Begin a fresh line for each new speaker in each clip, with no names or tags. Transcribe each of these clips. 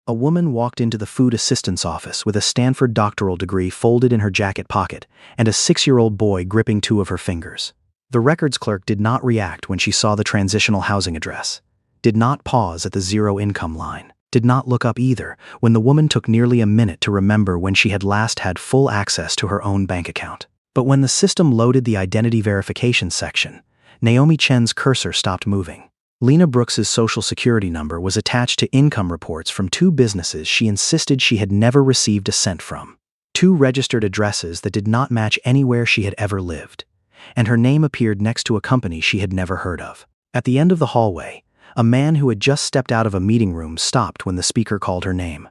A woman walked into the food assistant's office with a Stanford doctoral degree folded in her jacket pocket and a 6-year-old boy gripping 2 of her fingers. The records clerk did not react when she saw the transitional housing address, did not pause at the zero income line, did not look up either when the woman took nearly a minute to remember when she had last had full access to her own bank account. But when the system loaded the identity verification section, Naomi Chen's cursor stopped moving. Lena Brooks's social security number was attached to income reports from 2 businesses she insisted she had never received a cent from, 2 registered addresses that did not match anywhere she had ever lived, and her name appeared next to a company she had never heard of. At the end of the hallway, a man who had just stepped out of a meeting room stopped when the speaker called her name.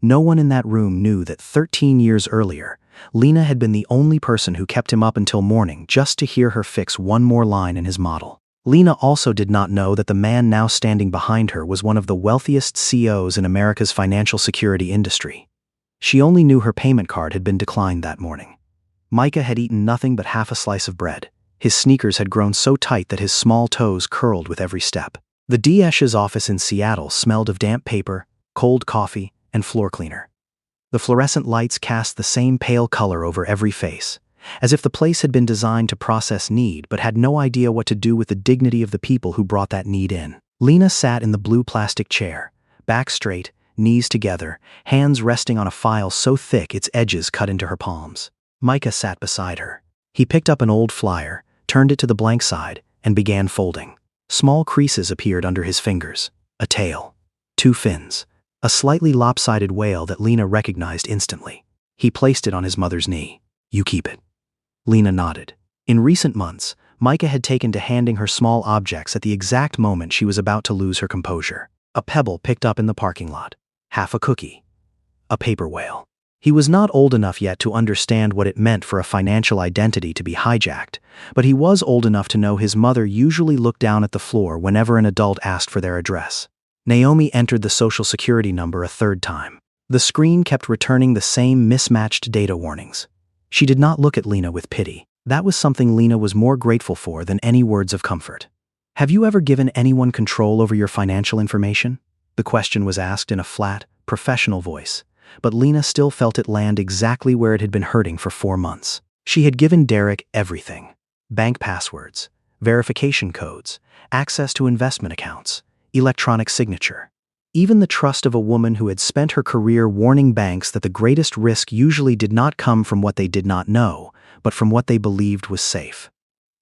No one in that room knew that 13 years earlier, Lena had been the only person who kept him up until morning just to hear her fix one more line in his model. Lena also did not know that the man now standing behind her was one of the wealthiest CEOs in America's financial security industry. She only knew her payment card had been declined that morning. Micah had eaten nothing but half a slice of bread. His sneakers had grown so tight that his small toes curled with every step. The Daesh's office in Seattle smelled of damp paper, cold coffee, and floor cleaner. The fluorescent lights cast the same pale color over every face, as if the place had been designed to process need but had no idea what to do with the dignity of the people who brought that need in. Lena sat in the blue plastic chair, back straight, knees together, hands resting on a file so thick its edges cut into her palms. Micah sat beside her. He picked up an old flyer, turned it to the blank side, and began folding. Small creases appeared under his fingers. A tail. 2 fins. A slightly lopsided whale that Lena recognized instantly. He placed it on his mother's knee. "You keep it." Lena nodded. In recent months, Micah had taken to handing her small objects at the exact moment she was about to lose her composure. A pebble picked up in the parking lot. Half a cookie. A paper whale. He was not old enough yet to understand what it meant for a financial identity to be hijacked, but he was old enough to know his mother usually looked down at the floor whenever an adult asked for their address. Naomi entered the social security number a 3rd time. The screen kept returning the same mismatched data warnings. She did not look at Lena with pity. That was something Lena was more grateful for than any words of comfort. "Have you ever given anyone control over your financial information?" The question was asked in a flat, professional voice, but Lena still felt it land exactly where it had been hurting for 4 months. She had given Derek everything: bank passwords, verification codes, access to investment accounts, electronic signature. Even the trust of a woman who had spent her career warning banks that the greatest risk usually did not come from what they did not know, but from what they believed was safe.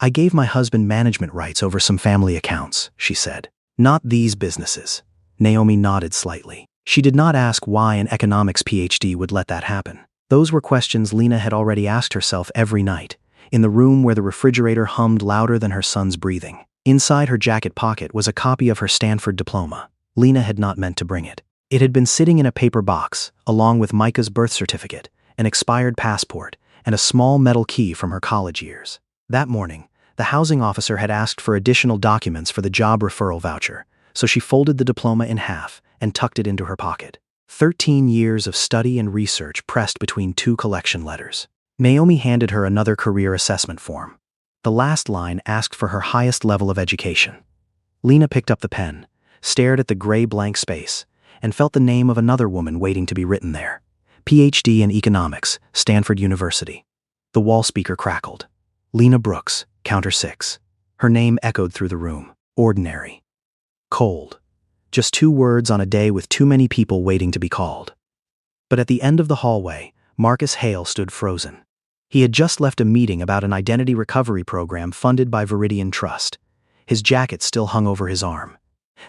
"I gave my husband management rights over some family accounts," she said. "Not these businesses." Naomi nodded slightly. She did not ask why an economics PhD would let that happen. Those were questions Lena had already asked herself every night, in the room where the refrigerator hummed louder than her son's breathing. Inside her jacket pocket was a copy of her Stanford diploma. Lena had not meant to bring it. It had been sitting in a paper box, along with Micah's birth certificate, an expired passport, and a small metal key from her college years. That morning, the housing officer had asked for additional documents for the job referral voucher, so she folded the diploma in half and tucked it into her pocket. 13 years of study and research pressed between 2 collection letters. Naomi handed her another career assessment form. The last line asked for her highest level of education. Lena picked up the pen, stared at the gray blank space, and felt the name of another woman waiting to be written there. PhD in economics, Stanford University. The wall speaker crackled. Lena Brooks, counter 6. Her name echoed through the room. Ordinary. Cold. Just 2 words on a day with too many people waiting to be called. But at the end of the hallway, Marcus Hale stood frozen. He had just left a meeting about an identity recovery program funded by Viridian Trust. His jacket still hung over his arm.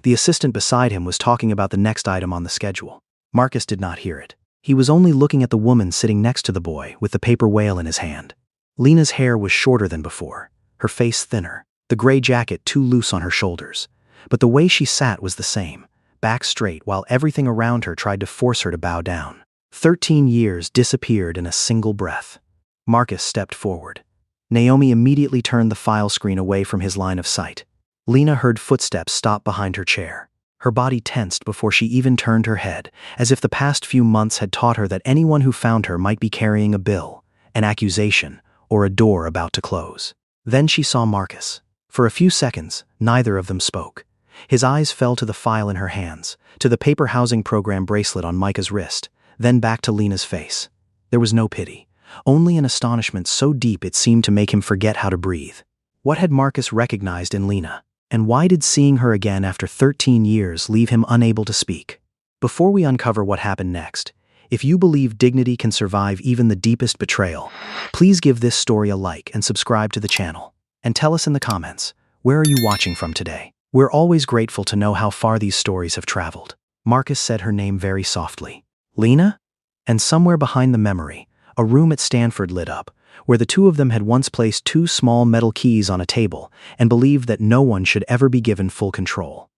The assistant beside him was talking about the next item on the schedule. Marcus did not hear it. He was only looking at the woman sitting next to the boy with the paper whale in his hand. Lena's hair was shorter than before, her face thinner, the gray jacket too loose on her shoulders. But the way she sat was the same, back straight while everything around her tried to force her to bow down. 13 years disappeared in a single breath. Marcus stepped forward. Naomi immediately turned the file screen away from his line of sight. Lena heard footsteps stop behind her chair. Her body tensed before she even turned her head, as if the past few months had taught her that anyone who found her might be carrying a bill, an accusation, or a door about to close. Then she saw Marcus. For a few seconds, neither of them spoke. His eyes fell to the file in her hands, to the paper housing program bracelet on Micah's wrist, then back to Lena's face. There was no pity, only an astonishment so deep it seemed to make him forget how to breathe. What had Marcus recognized in Lena? And why did seeing her again after 13 years leave him unable to speak? Before we uncover what happened next, if you believe dignity can survive even the deepest betrayal, please give this story a like and subscribe to the channel. And tell us in the comments, where are you watching from today? We're always grateful to know how far these stories have traveled. Marcus said her name very softly. Lena? And somewhere behind the memory, a room at Stanford lit up, where the two of them had once placed two small metal keys on a table and believed that no one should ever be given full control.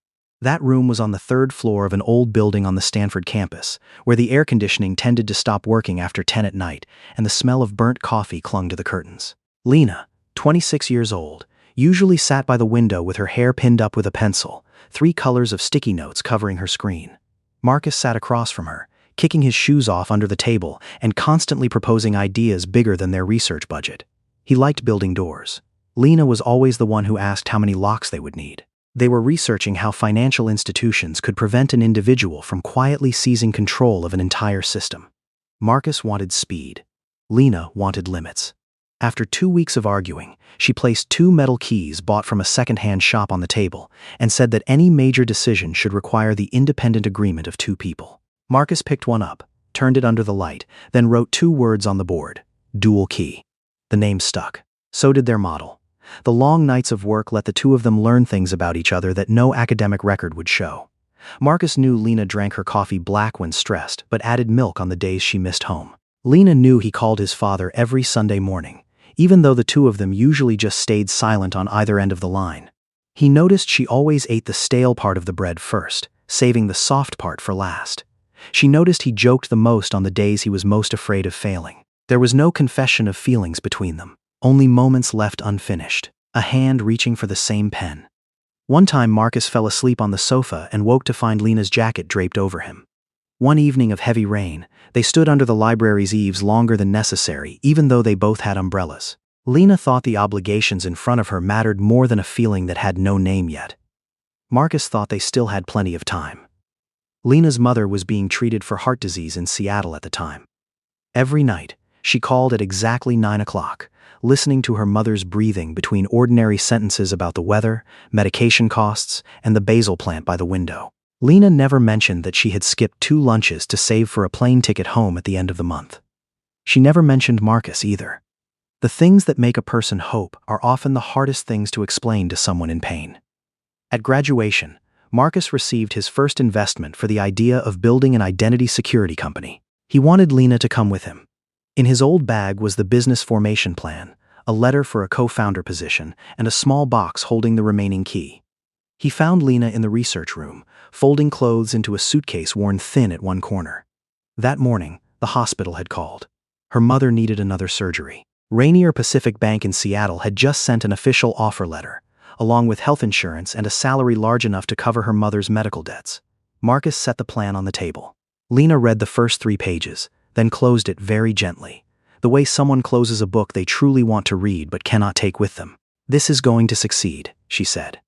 That room was on the 3rd floor of an old building on the Stanford campus, where the air conditioning tended to stop working after 10 at night, and the smell of burnt coffee clung to the curtains. Lena, 26 years old, usually sat by the window with her hair pinned up with a pencil, 3 colors of sticky notes covering her screen. Marcus sat across from her, kicking his shoes off under the table and constantly proposing ideas bigger than their research budget. He liked building doors. Lena was always the one who asked how many locks they would need. They were researching how financial institutions could prevent an individual from quietly seizing control of an entire system. Marcus wanted speed. Lena wanted limits. After 2 weeks of arguing, she placed 2 metal keys bought from a second-hand shop on the table and said that any major decision should require the independent agreement of 2 people. Marcus picked one up, turned it under the light, then wrote 2 words on the board: dual key. The name stuck. So did their model. The long nights of work let the two of them learn things about each other that no academic record would show. Marcus knew Lena drank her coffee black when stressed, but added milk on the days she missed home. Lena knew he called his father every Sunday morning, even though the two of them usually just stayed silent on either end of the line. He noticed she always ate the stale part of the bread first, saving the soft part for last. She noticed he joked the most on the days he was most afraid of failing. There was no confession of feelings between them, only moments left unfinished, a hand reaching for the same pen. One time Marcus fell asleep on the sofa and woke to find Lena's jacket draped over him. One evening of heavy rain, they stood under the library's eaves longer than necessary, even though they both had umbrellas. Lena thought the obligations in front of her mattered more than a feeling that had no name yet. Marcus thought they still had plenty of time. Lena's mother was being treated for heart disease in Seattle at the time. Every night, she called at exactly 9 o'clock, listening to her mother's breathing between ordinary sentences about the weather, medication costs, and the basil plant by the window. Lena never mentioned that she had skipped 2 lunches to save for a plane ticket home at the end of the month. She never mentioned Marcus either. The things that make a person hope are often the hardest things to explain to someone in pain. At graduation, Marcus received his first investment for the idea of building an identity security company. He wanted Lena to come with him. In his old bag was the business formation plan, a letter for a co-founder position, and a small box holding the remaining key. He found Lena in the research room, folding clothes into a suitcase worn thin at one corner. That morning, the hospital had called. Her mother needed another surgery. Rainier Pacific Bank in Seattle had just sent an official offer letter, along with health insurance and a salary large enough to cover her mother's medical debts. Marcus set the plan on the table. Lena read the first 3 pages, then closed it very gently, the way someone closes a book they truly want to read but cannot take with them. "This is going to succeed," she said.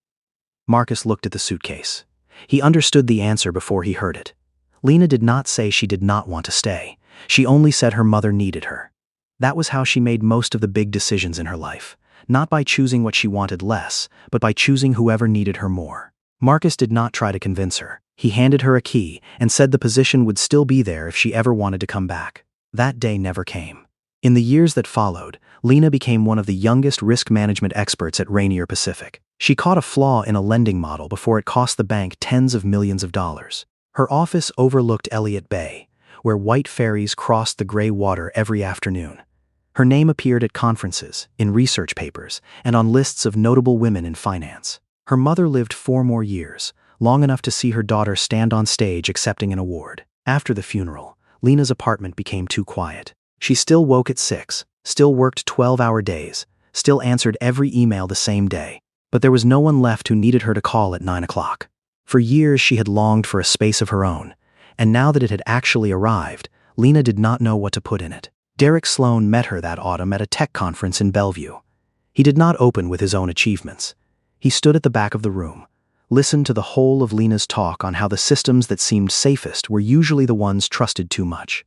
Marcus looked at the suitcase. He understood the answer before he heard it. Lena did not say she did not want to stay. She only said her mother needed her. That was how she made most of the big decisions in her life, not by choosing what she wanted less, but by choosing whoever needed her more. Marcus did not try to convince her. He handed her a key and said the position would still be there if she ever wanted to come back. That day never came. In the years that followed, Lena became one of the youngest risk management experts at Rainier Pacific. She caught a flaw in a lending model before it cost the bank tens of millions of dollars. Her office overlooked Elliott Bay, where white ferries crossed the gray water every afternoon. Her name appeared at conferences, in research papers, and on lists of notable women in finance. Her mother lived 4 more years, long enough to see her daughter stand on stage accepting an award. After the funeral, Lena's apartment became too quiet. She still woke at 6, still worked 12-hour days, still answered every email the same day. But there was no one left who needed her to call at 9 o'clock. For years she had longed for a space of her own, and now that it had actually arrived, Lena did not know what to put in it. Derek Sloan met her that autumn at a tech conference in Bellevue. He did not open with his own achievements. He stood at the back of the room, listened to the whole of Lena's talk on how the systems that seemed safest were usually the ones trusted too much.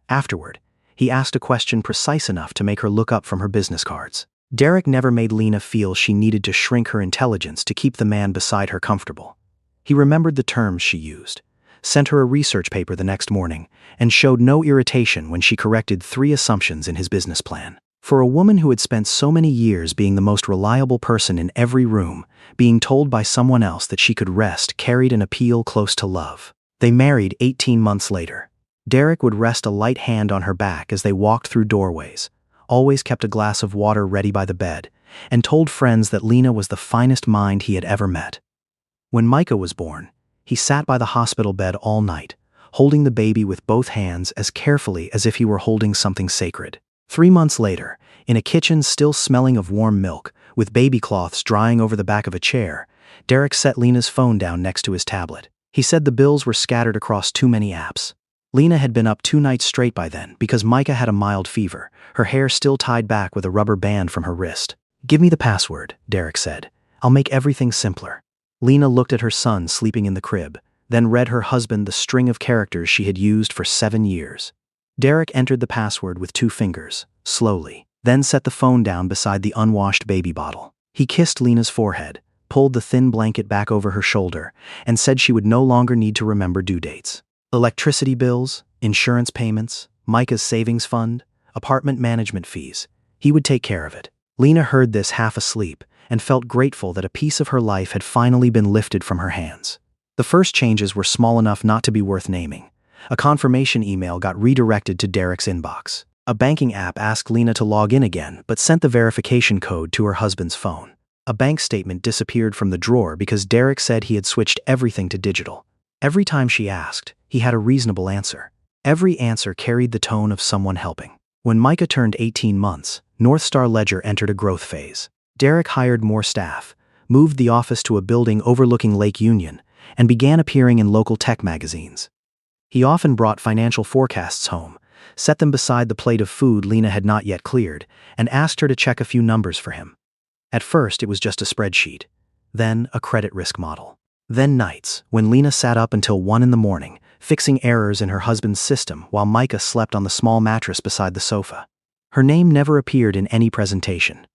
Afterward, he asked a question precise enough to make her look up from her business cards. Derek never made Lena feel she needed to shrink her intelligence to keep the man beside her comfortable. He remembered the terms she used, sent her a research paper the next morning, and showed no irritation when she corrected 3 assumptions in his business plan. For a woman who had spent so many years being the most reliable person in every room, being told by someone else that she could rest carried an appeal close to love. They married 18 months later. Derek would rest a light hand on her back as they walked through doorways, always kept a glass of water ready by the bed, and told friends that Lena was the finest mind he had ever met. When Micah was born, he sat by the hospital bed all night, holding the baby with both hands as carefully as if he were holding something sacred. 3 months later, in a kitchen still smelling of warm milk, with baby cloths drying over the back of a chair, Derek set Lena's phone down next to his tablet. He said the bills were scattered across too many apps. Lena had been up 2 nights straight by then because Micah had a mild fever, her hair still tied back with a rubber band from her wrist. "Give me the password," Derek said. "I'll make everything simpler." Lena looked at her son sleeping in the crib, then read her husband the string of characters she had used for 7 years. Derek entered the password with 2 fingers, slowly, then set the phone down beside the unwashed baby bottle. He kissed Lena's forehead, pulled the thin blanket back over her shoulder, and said she would no longer need to remember due dates. Electricity bills, insurance payments, Micah's savings fund, apartment management fees. He would take care of it. Lena heard this half asleep and felt grateful that a piece of her life had finally been lifted from her hands. The first changes were small enough not to be worth naming. A confirmation email got redirected to Derek's inbox. A banking app asked Lena to log in again but sent the verification code to her husband's phone. A bank statement disappeared from the drawer because Derek said he had switched everything to digital. Every time she asked, he had a reasonable answer. Every answer carried the tone of someone helping. When Micah turned 18 months, North Star Ledger entered a growth phase. Derek hired more staff, moved the office to a building overlooking Lake Union, and began appearing in local tech magazines. He often brought financial forecasts home, set them beside the plate of food Lena had not yet cleared, and asked her to check a few numbers for him. At first, it was just a spreadsheet, then a credit risk model. Then nights, when Lena sat up until 1 in the morning, fixing errors in her husband's system while Micah slept on the small mattress beside the sofa. Her name never appeared in any presentation.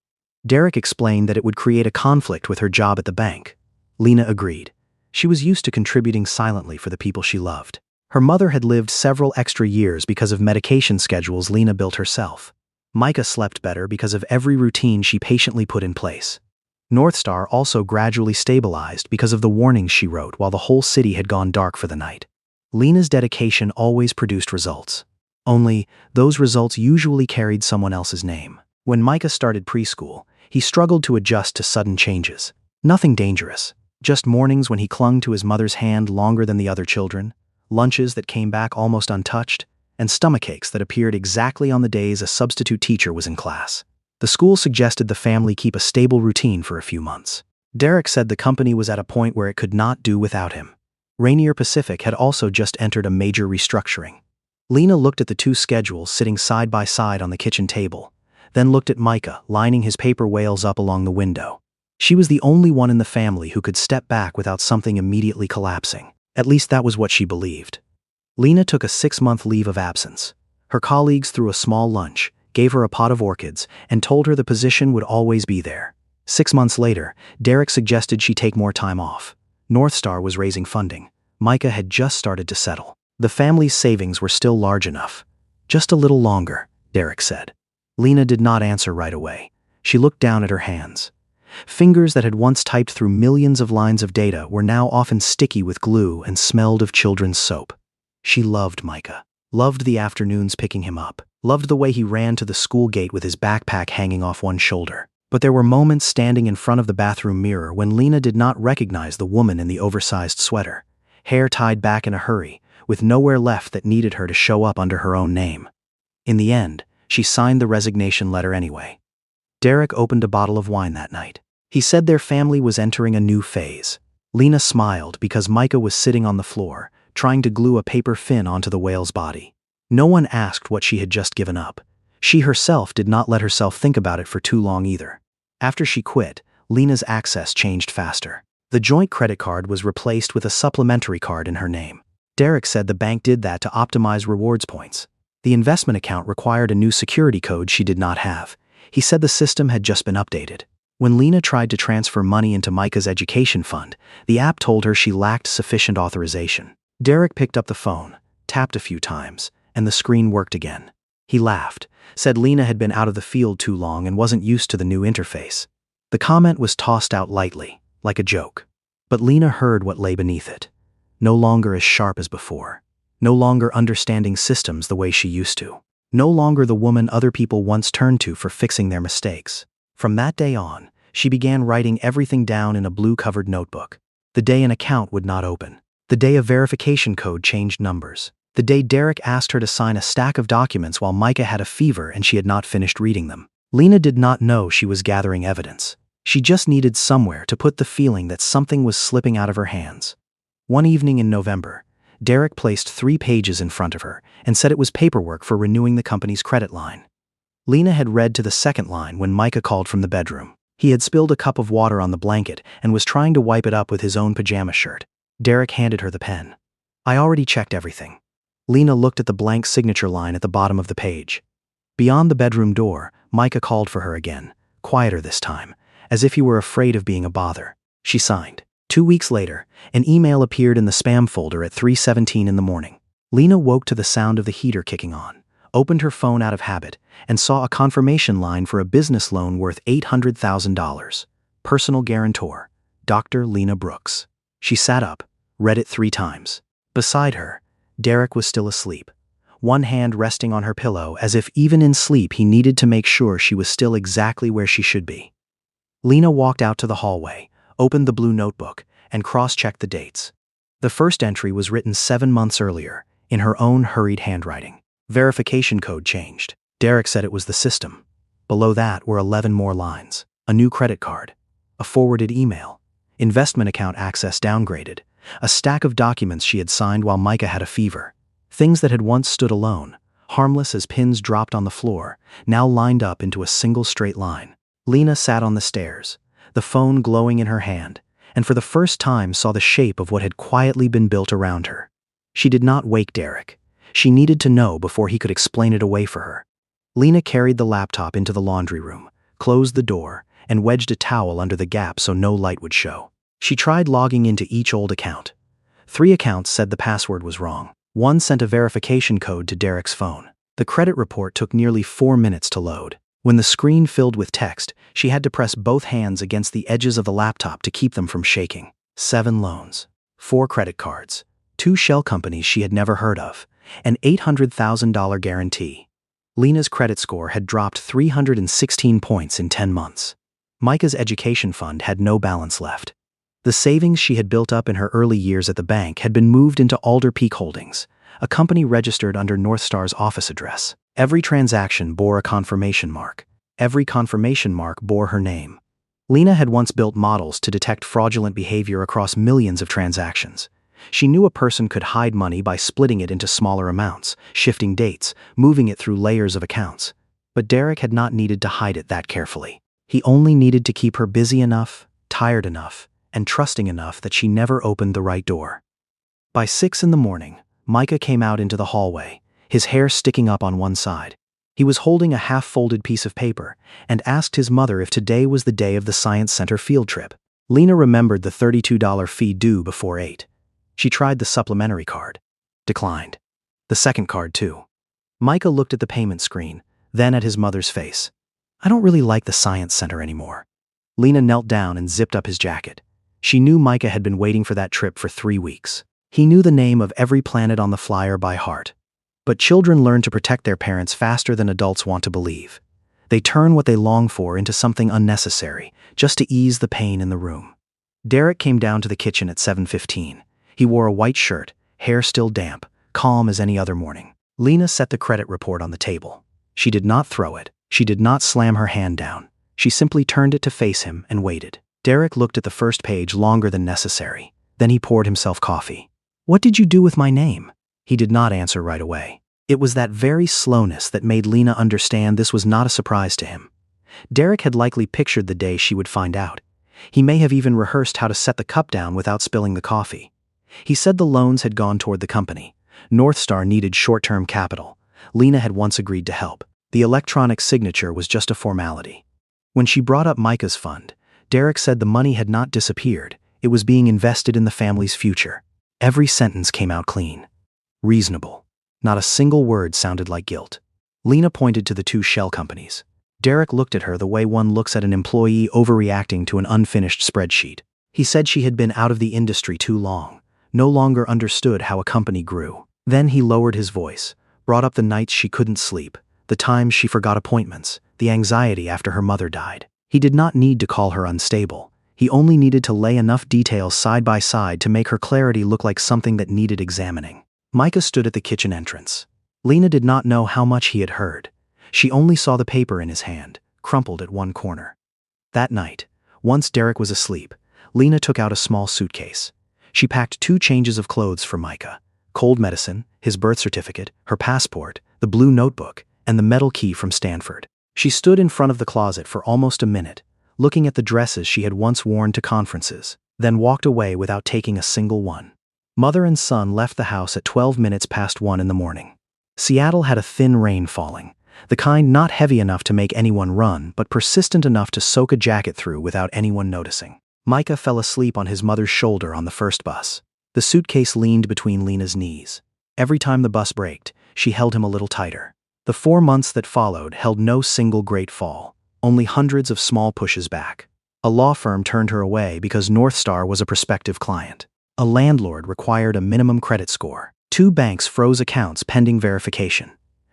Derek explained that it would create a conflict with her job at the bank. Lena agreed. She was used to contributing silently for the people she loved. Her mother had lived several extra years because of medication schedules Lena built herself. Micah slept better because of every routine she patiently put in place. North Star also gradually stabilized because of the warnings she wrote while the whole city had gone dark for the night. Lena's dedication always produced results. Only, those results usually carried someone else's name. When Micah started preschool, he struggled to adjust to sudden changes. Nothing dangerous, just mornings when he clung to his mother's hand longer than the other children, lunches that came back almost untouched, and stomachaches that appeared exactly on the days a substitute teacher was in class. The school suggested the family keep a stable routine for a few months. Derek said the company was at a point where it could not do without him. Rainier Pacific had also just entered a major restructuring. Lena looked at the 2 schedules sitting side by side on the kitchen table, then looked at Micah lining his paper whales up along the window. She was the only one in the family who could step back without something immediately collapsing. At least that was what she believed. Lena took a 6-month leave of absence. Her colleagues threw a small lunch, gave her a pot of orchids, and told her the position would always be there. 6 months later, Derek suggested she take more time off. North Star was raising funding. Micah had just started to settle. The family's savings were still large enough. "Just a little longer," Derek said. Lena did not answer right away. She looked down at her hands. Fingers that had once typed through millions of lines of data were now often sticky with glue and smelled of children's soap. She loved Micah, loved the afternoons picking him up, loved the way he ran to the school gate with his backpack hanging off one shoulder. But there were moments standing in front of the bathroom mirror when Lena did not recognize the woman in the oversized sweater, hair tied back in a hurry, with nowhere left that needed her to show up under her own name. In the end, she signed the resignation letter anyway. Derek opened a bottle of wine that night. He said their family was entering a new phase. Lena smiled because Micah was sitting on the floor, trying to glue a paper fin onto the whale's body. No one asked what she had just given up. She herself did not let herself think about it for too long either. After she quit, Lena's access changed faster. The joint credit card was replaced with a supplementary card in her name. Derek said the bank did that to optimize rewards points. The investment account required a new security code she did not have. He said the system had just been updated. When Lena tried to transfer money into Micah's education fund, the app told her she lacked sufficient authorization. Derek picked up the phone, tapped a few times, and the screen worked again. He laughed, said Lena had been out of the field too long and wasn't used to the new interface. The comment was tossed out lightly, like a joke. But Lena heard what lay beneath it. No longer as sharp as before. No longer understanding systems the way she used to. No longer the woman other people once turned to for fixing their mistakes. From that day on, she began writing everything down in a blue-covered notebook. The day an account would not open. The day a verification code changed numbers. The day Derek asked her to sign a stack of documents while Micah had a fever and she had not finished reading them. Lena did not know she was gathering evidence. She just needed somewhere to put the feeling that something was slipping out of her hands. One evening in November, Derek placed 3 pages in front of her and said it was paperwork for renewing the company's credit line. Lena had read to the second line when Micah called from the bedroom. He had spilled a cup of water on the blanket and was trying to wipe it up with his own pajama shirt. Derek handed her the pen. "I already checked everything." Lena looked at the blank signature line at the bottom of the page. Beyond the bedroom door, Micah called for her again, quieter this time, as if he were afraid of being a bother. She signed. 2 weeks later, an email appeared in the spam folder at 3:17 in the morning. Lena woke to the sound of the heater kicking on, opened her phone out of habit, and saw a confirmation line for a business loan worth $800,000. Personal guarantor, Dr. Lena Brooks. She sat up, read it 3 times. Beside her, Derek was still asleep, one hand resting on her pillow as if even in sleep he needed to make sure she was still exactly where she should be. Lena walked out to the hallway, opened the blue notebook, and cross-checked the dates. The first entry was written 7 months earlier, in her own hurried handwriting. Verification code changed. Derek said it was the system. Below that were 11 more lines. A new credit card. A forwarded email. Investment account access downgraded. A stack of documents she had signed while Micah had a fever. Things that had once stood alone, harmless as pins dropped on the floor, now lined up into a single straight line. Lena sat on the stairs, the phone glowing in her hand, and for the first time saw the shape of what had quietly been built around her. She did not wake Derek. She needed to know before he could explain it away for her. Lena carried the laptop into the laundry room, closed the door, and wedged a towel under the gap so no light would show. She tried logging into each old account. 3 accounts said the password was wrong. 1 sent a verification code to Derek's phone. The credit report took nearly 4 minutes to load. When the screen filled with text, she had to press both hands against the edges of the laptop to keep them from shaking. 7 loans, 4 credit cards, 2 shell companies she had never heard of, an $800,000 guarantee. Lena's credit score had dropped 316 points in 10 months. Micah's education fund had no balance left. The savings she had built up in her early years at the bank had been moved into Alder Peak Holdings, a company registered under Northstar's office address. Every transaction bore a confirmation mark. Every confirmation mark bore her name. Lena had once built models to detect fraudulent behavior across millions of transactions. She knew a person could hide money by splitting it into smaller amounts, shifting dates, moving it through layers of accounts. But Derek had not needed to hide it that carefully. He only needed to keep her busy enough, tired enough, and trusting enough that she never opened the right door. By 6 in the morning, Micah came out into the hallway, his hair sticking up on one side. He was holding a half-folded piece of paper and asked his mother if today was the day of the Science Center field trip. Lena remembered the $32 fee due before 8. She tried the supplementary card. Declined. The second card, too. Micah looked at the payment screen, then at his mother's face. "I don't really like the Science Center anymore." Lena knelt down and zipped up his jacket. She knew Micah had been waiting for that trip for 3 weeks. He knew the name of every planet on the flyer by heart. But children learn to protect their parents faster than adults want to believe. They turn what they long for into something unnecessary, just to ease the pain in the room. Derek came down to the kitchen at 7:15. He wore a white shirt, hair still damp, calm as any other morning. Lena set the credit report on the table. She did not throw it. She did not slam her hand down. She simply turned it to face him and waited. Derek looked at the first page longer than necessary. Then he poured himself coffee. "What did you do with my name?" He did not answer right away. It was that very slowness that made Lena understand this was not a surprise to him. Derek had likely pictured the day she would find out. He may have even rehearsed how to set the cup down without spilling the coffee. He said the loans had gone toward the company. North Star needed short-term capital. Lena had once agreed to help. The electronic signature was just a formality. When she brought up Micah's fund, Derek said the money had not disappeared. It was being invested in the family's future. Every sentence came out clean. Reasonable. Not a single word sounded like guilt. Lena pointed to the two shell companies. Derek looked at her the way one looks at an employee overreacting to an unfinished spreadsheet. He said she had been out of the industry too long, no longer understood how a company grew. Then he lowered his voice, brought up the nights she couldn't sleep, the times she forgot appointments, the anxiety after her mother died. He did not need to call her unstable. He only needed to lay enough details side by side to make her clarity look like something that needed examining. Micah stood at the kitchen entrance. Lena did not know how much he had heard. She only saw the paper in his hand, crumpled at one corner. That night, once Derek was asleep, Lena took out a small suitcase. She packed 2 changes of clothes for Micah: cold medicine, his birth certificate, her passport, the blue notebook, and the metal key from Stanford. She stood in front of the closet for almost a minute, looking at the dresses she had once worn to conferences, then walked away without taking a single one. Mother and son left the house at 12 minutes past 1 in the morning. Seattle had a thin rain falling, the kind not heavy enough to make anyone run, but persistent enough to soak a jacket through without anyone noticing. Micah fell asleep on his mother's shoulder on the first bus. The suitcase leaned between Lena's knees. Every time the bus braked, she held him a little tighter. The 4 months that followed held no single great fall, only hundreds of small pushes back. A law firm turned her away because North Star was a prospective client. A landlord required a minimum credit score. 2 banks froze accounts pending verification.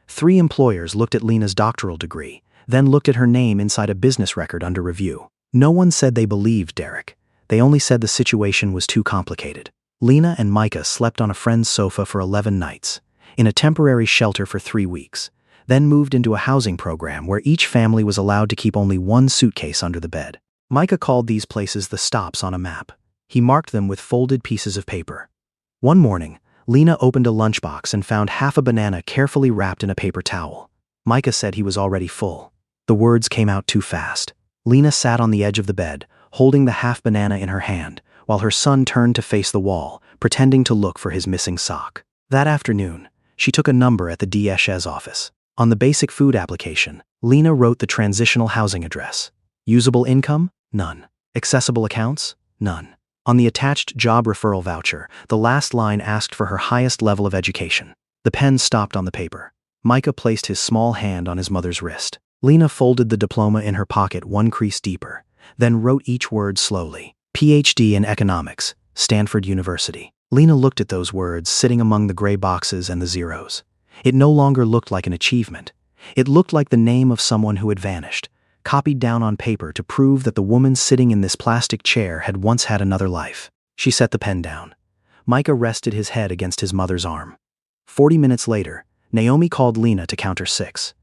3 employers looked at Lena's doctoral degree, then looked at her name inside a business record under review. No one said they believed Derek. They only said the situation was too complicated. Lena and Micah slept on a friend's sofa for 11 nights, in a temporary shelter for 3 weeks, then moved into a housing program where each family was allowed to keep only 1 suitcase under the bed. Micah called these places the stops on a map. He marked them with folded pieces of paper. One morning, Lena opened a lunchbox and found half a banana carefully wrapped in a paper towel. Micah said he was already full. The words came out too fast. Lena sat on the edge of the bed, holding the half banana in her hand, while her son turned to face the wall, pretending to look for his missing sock. That afternoon, she took a number at the DHS office. On the basic food application, Lena wrote the transitional housing address. Usable income? None. Accessible accounts? None. On the attached job referral voucher, the last line asked for her highest level of education. The pen stopped on the paper. Micah placed his small hand on his mother's wrist. Lena folded the diploma in her pocket 1 crease deeper, then wrote each word slowly. PhD in economics, Stanford University. Lena looked at those words sitting among the gray boxes and the zeros. It no longer looked like an achievement. It looked like the name of someone who had vanished, copied down on paper to prove that the woman sitting in this plastic chair had once had another life. She set the pen down. Micah rested his head against his mother's arm. 40 minutes later, Naomi called Lena to counter 6.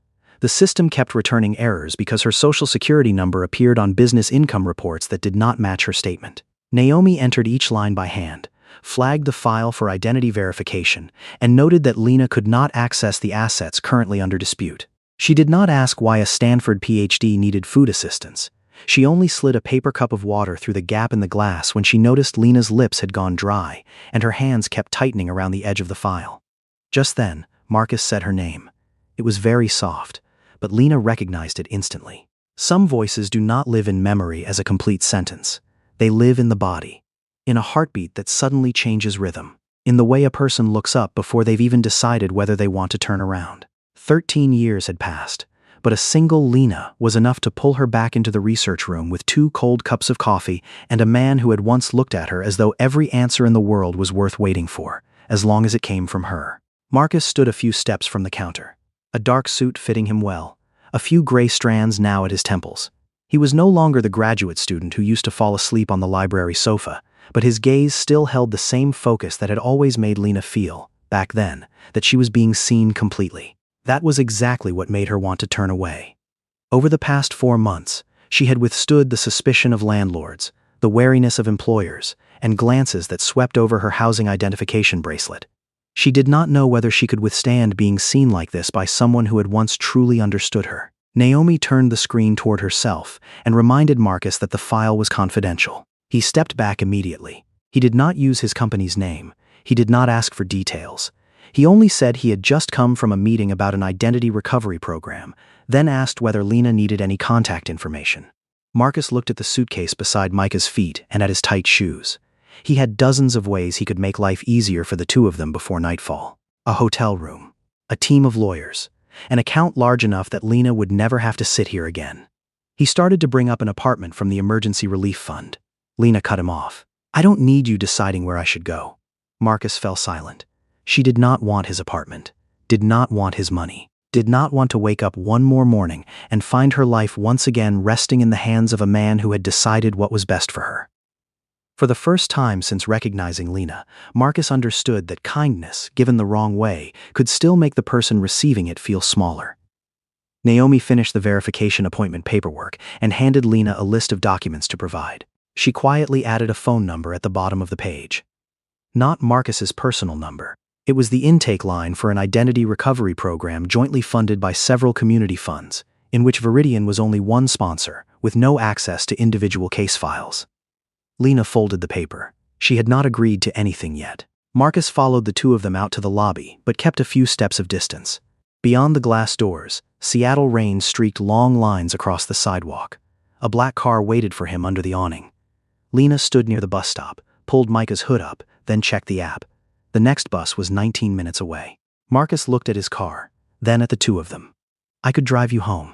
The system kept returning errors because her social security number appeared on business income reports that did not match her statement. Naomi entered each line by hand, flagged the file for identity verification, and noted that Lena could not access the assets currently under dispute. She did not ask why a Stanford PhD needed food assistance. She only slid a paper cup of water through the gap in the glass when she noticed Lena's lips had gone dry, and her hands kept tightening around the edge of the file. Just then, Marcus said her name. It was very soft, but Lena recognized it instantly. Some voices do not live in memory as a complete sentence. They live in the body, in a heartbeat that suddenly changes rhythm, in the way a person looks up before they've even decided whether they want to turn around. 13 years had passed, but a single Lena was enough to pull her back into the research room with 2 cold cups of coffee and a man who had once looked at her as though every answer in the world was worth waiting for, as long as it came from her. Marcus stood a few steps from the counter, a dark suit fitting him well, a few gray strands now at his temples. He was no longer the graduate student who used to fall asleep on the library sofa, but his gaze still held the same focus that had always made Lena feel, back then, that she was being seen completely. That was exactly what made her want to turn away. Over the past 4 months, she had withstood the suspicion of landlords, the wariness of employers, and glances that swept over her housing identification bracelet. She did not know whether she could withstand being seen like this by someone who had once truly understood her. Naomi turned the screen toward herself and reminded Marcus that the file was confidential. He stepped back immediately. He did not use his company's name. He did not ask for details. He only said he had just come from a meeting about an identity recovery program, then asked whether Lena needed any contact information. Marcus looked at the suitcase beside Micah's feet and at his tight shoes. He had dozens of ways he could make life easier for the two of them before nightfall. A hotel room, a team of lawyers, an account large enough that Lena would never have to sit here again. He started to bring up an apartment from the emergency relief fund. Lena cut him off. "I don't need you deciding where I should go." Marcus fell silent. She did not want his apartment, did not want his money, did not want to wake up one more morning and find her life once again resting in the hands of a man who had decided what was best for her. For the first time since recognizing Lena, Marcus understood that kindness, given the wrong way, could still make the person receiving it feel smaller. Naomi finished the verification appointment paperwork and handed Lena a list of documents to provide. She quietly added a phone number at the bottom of the page. Not Marcus's personal number. It was the intake line for an identity recovery program jointly funded by several community funds, in which Viridian was only one sponsor, with no access to individual case files. Lena folded the paper. She had not agreed to anything yet. Marcus followed the two of them out to the lobby, but kept a few steps of distance. Beyond the glass doors, Seattle rain streaked long lines across the sidewalk. A black car waited for him under the awning. Lena stood near the bus stop, pulled Micah's hood up, then checked the app. The next bus was 19 minutes away. Marcus looked at his car, then at the two of them. "I could drive you home."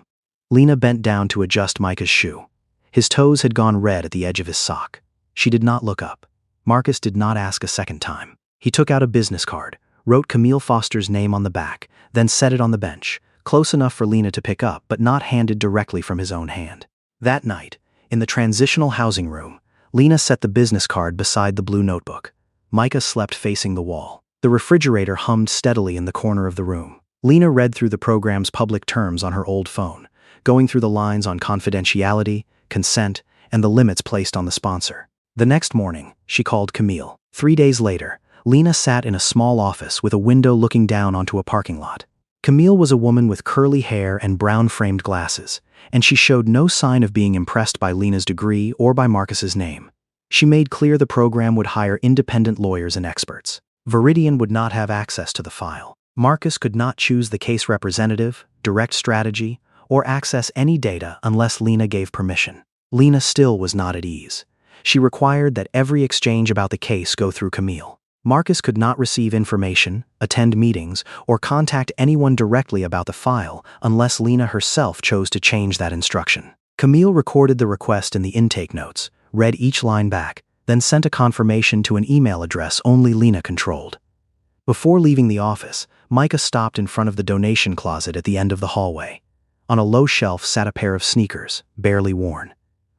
Lena bent down to adjust Micah's shoe. His toes had gone red at the edge of his sock. She did not look up. Marcus did not ask a second time. He took out a business card, wrote Camille Foster's name on the back, then set it on the bench, close enough for Lena to pick up but not handed directly from his own hand. That night, in the transitional housing room, Lena set the business card beside the blue notebook. Micah slept facing the wall. The refrigerator hummed steadily in the corner of the room. Lena read through the program's public terms on her old phone, going through the lines on confidentiality, consent, and the limits placed on the sponsor. The next morning, she called Camille. 3 days later, Lena sat in a small office with a window looking down onto a parking lot. Camille was a woman with curly hair and brown-framed glasses, and she showed no sign of being impressed by Lena's degree or by Marcus's name. She made clear the program would hire independent lawyers and experts. Viridian would not have access to the file. Marcus could not choose the case representative, direct strategy, or access any data unless Lena gave permission. Lena still was not at ease. She required that every exchange about the case go through Camille. Marcus could not receive information, attend meetings, or contact anyone directly about the file unless Lena herself chose to change that instruction. Camille recorded the request in the intake notes, read each line back, then sent a confirmation to an email address only Lena controlled. Before leaving the office, Micah stopped in front of the donation closet at the end of the hallway. On a low shelf sat a pair of sneakers, barely worn.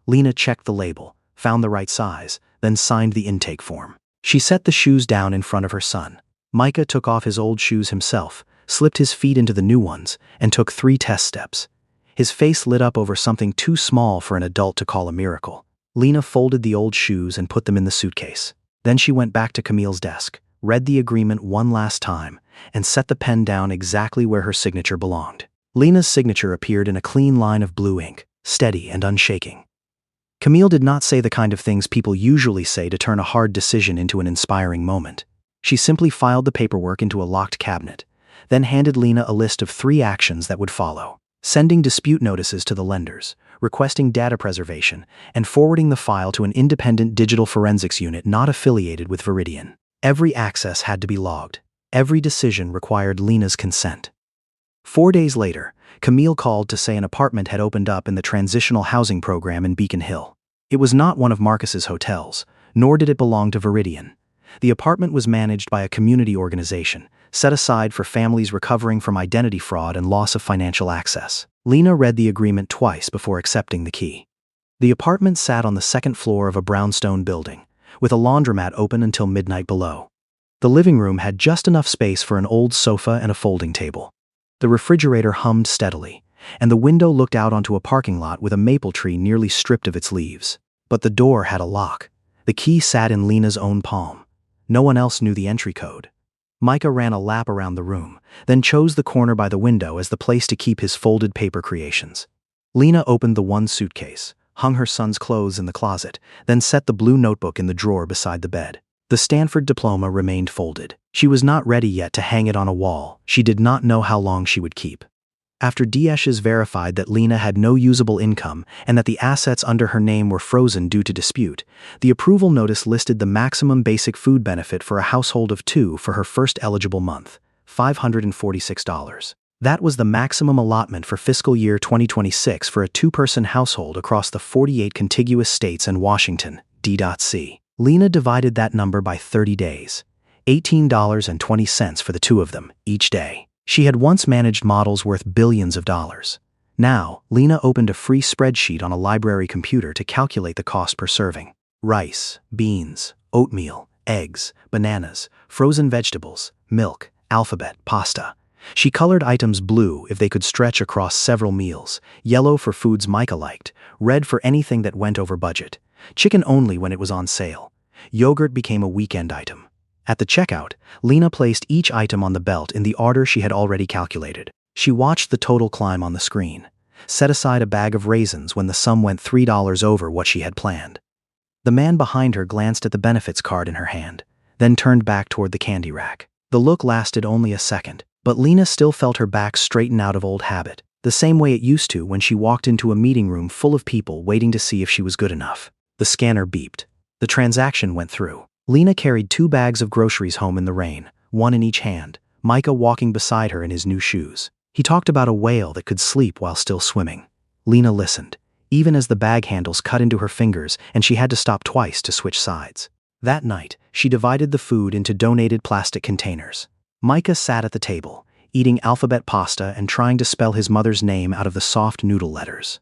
Lena checked the label, found the right size, then signed the intake form. She set the shoes down in front of her son. Micah took off his old shoes himself, slipped his feet into the new ones, and took 3 test steps. His face lit up over something too small for an adult to call a miracle. Lena folded the old shoes and put them in the suitcase. Then she went back to Camille's desk, read the agreement one last time, and set the pen down exactly where her signature belonged. Lena's signature appeared in a clean line of blue ink, steady and unshaking. Camille did not say the kind of things people usually say to turn a hard decision into an inspiring moment. She simply filed the paperwork into a locked cabinet, then handed Lena a list of 3 actions that would follow: sending dispute notices to the lenders, requesting data preservation, and forwarding the file to an independent digital forensics unit not affiliated with Viridian. Every access had to be logged. Every decision required Lena's consent. 4 days later, Camille called to say an apartment had opened up in the transitional housing program in Beacon Hill. It was not one of Marcus's hotels, nor did it belong to Viridian. The apartment was managed by a community organization, set aside for families recovering from identity fraud and loss of financial access. Lena read the agreement twice before accepting the key. The apartment sat on the 2nd floor of a brownstone building, with a laundromat open until midnight below. The living room had just enough space for an old sofa and a folding table. The refrigerator hummed steadily, and the window looked out onto a parking lot with a maple tree nearly stripped of its leaves. But the door had a lock. The key sat in Lena's own palm. No one else knew the entry code. Micah ran a lap around the room, then chose the corner by the window as the place to keep his folded paper creations. Lena opened the one suitcase, hung her son's clothes in the closet, then set the blue notebook in the drawer beside the bed. The Stanford diploma remained folded. She was not ready yet to hang it on a wall. She did not know how long she would keep. After Diesches verified that Lena had no usable income and that the assets under her name were frozen due to dispute, the approval notice listed the maximum basic food benefit for a household of 2 for her first eligible month, $546. That was the maximum allotment for fiscal year 2026 for a 2-person household across the 48 contiguous states and Washington, D.C. Lena divided that number by 30 days, $18.20 for the 2 of them, each day. She had once managed models worth billions of dollars. Now, Lena opened a free spreadsheet on a library computer to calculate the cost per serving. Rice, beans, oatmeal, eggs, bananas, frozen vegetables, milk, alphabet, pasta. She colored items blue if they could stretch across several meals, yellow for foods Micah liked, red for anything that went over budget, chicken only when it was on sale. Yogurt became a weekend item. At the checkout, Lena placed each item on the belt in the order she had already calculated. She watched the total climb on the screen, set aside a bag of raisins when the sum went $3 over what she had planned. The man behind her glanced at the benefits card in her hand, then turned back toward the candy rack. The look lasted only a second, but Lena still felt her back straighten out of old habit, the same way it used to when she walked into a meeting room full of people waiting to see if she was good enough. The scanner beeped. The transaction went through. Lena carried 2 bags of groceries home in the rain, one in each hand, Micah walking beside her in his new shoes. He talked about a whale that could sleep while still swimming. Lena listened, even as the bag handles cut into her fingers and she had to stop twice to switch sides. That night, she divided the food into donated plastic containers. Micah sat at the table, eating alphabet pasta and trying to spell his mother's name out of the soft noodle letters.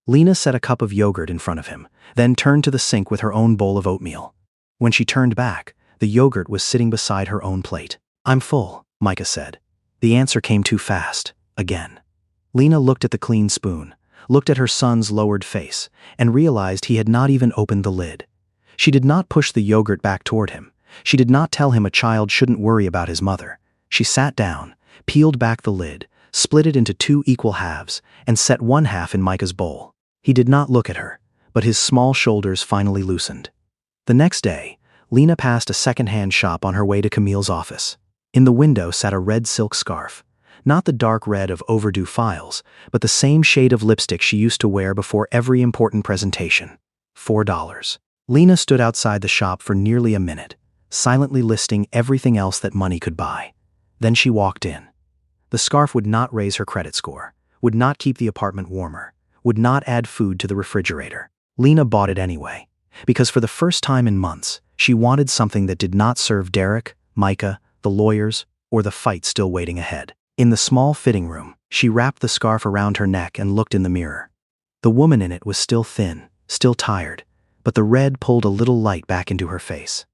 Lena set a cup of yogurt in front of him, then turned to the sink with her own bowl of oatmeal. When she turned back, the yogurt was sitting beside her own plate. "I'm full," Micah said. The answer came too fast, again. Lena looked at the clean spoon, looked at her son's lowered face, and realized he had not even opened the lid. She did not push the yogurt back toward him. She did not tell him a child shouldn't worry about his mother. She sat down, peeled back the lid, split it into 2 equal halves, and set one half in Micah's bowl. He did not look at her, but his small shoulders finally loosened. The next day, Lena passed a second-hand shop on her way to Camille's office. In the window sat a red silk scarf, not the dark red of overdue files, but the same shade of lipstick she used to wear before every important presentation. $4. Lena stood outside the shop for nearly a minute, silently listing everything else that money could buy. Then she walked in. The scarf would not raise her credit score, would not keep the apartment warmer, would not add food to the refrigerator. Lena bought it anyway, because for the first time in months, she wanted something that did not serve Derek, Micah, the lawyers, or the fight still waiting ahead. In the small fitting room, she wrapped the scarf around her neck and looked in the mirror. The woman in it was still thin, still tired, but the red pulled a little light back into her face.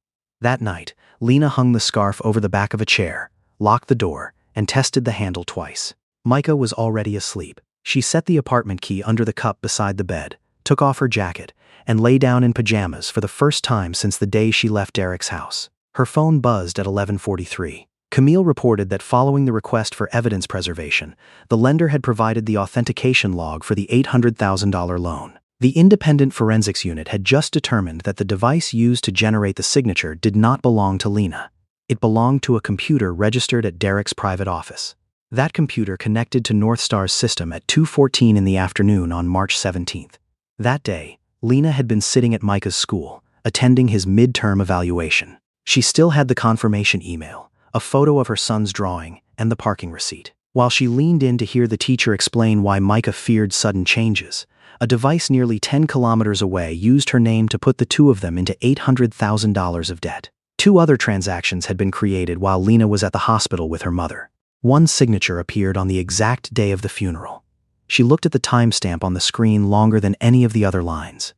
That night, Lena hung the scarf over the back of a chair, locked the door, and tested the handle twice. Micah was already asleep. She set the apartment key under the cup beside the bed, took off her jacket, and lay down in pajamas for the first time since the day she left Derek's house. Her phone buzzed at 11:43. Camille reported that following the request for evidence preservation, the lender had provided the authentication log for the $800,000 loan. The independent forensics unit had just determined that the device used to generate the signature did not belong to Lena. It belonged to a computer registered at Derek's private office. That computer connected to Northstar's system at 2:14 in the afternoon on March 17th. That day, Lena had been sitting at Micah's school, attending his midterm evaluation. She still had the confirmation email, a photo of her son's drawing, and the parking receipt. While she leaned in to hear the teacher explain why Micah feared sudden changes, a device nearly 10 kilometers away used her name to put the 2 of them into $800,000 of debt. 2 other transactions had been created while Lena was at the hospital with her mother. One signature appeared on the exact day of the funeral. She looked at the timestamp on the screen longer than any of the other lines.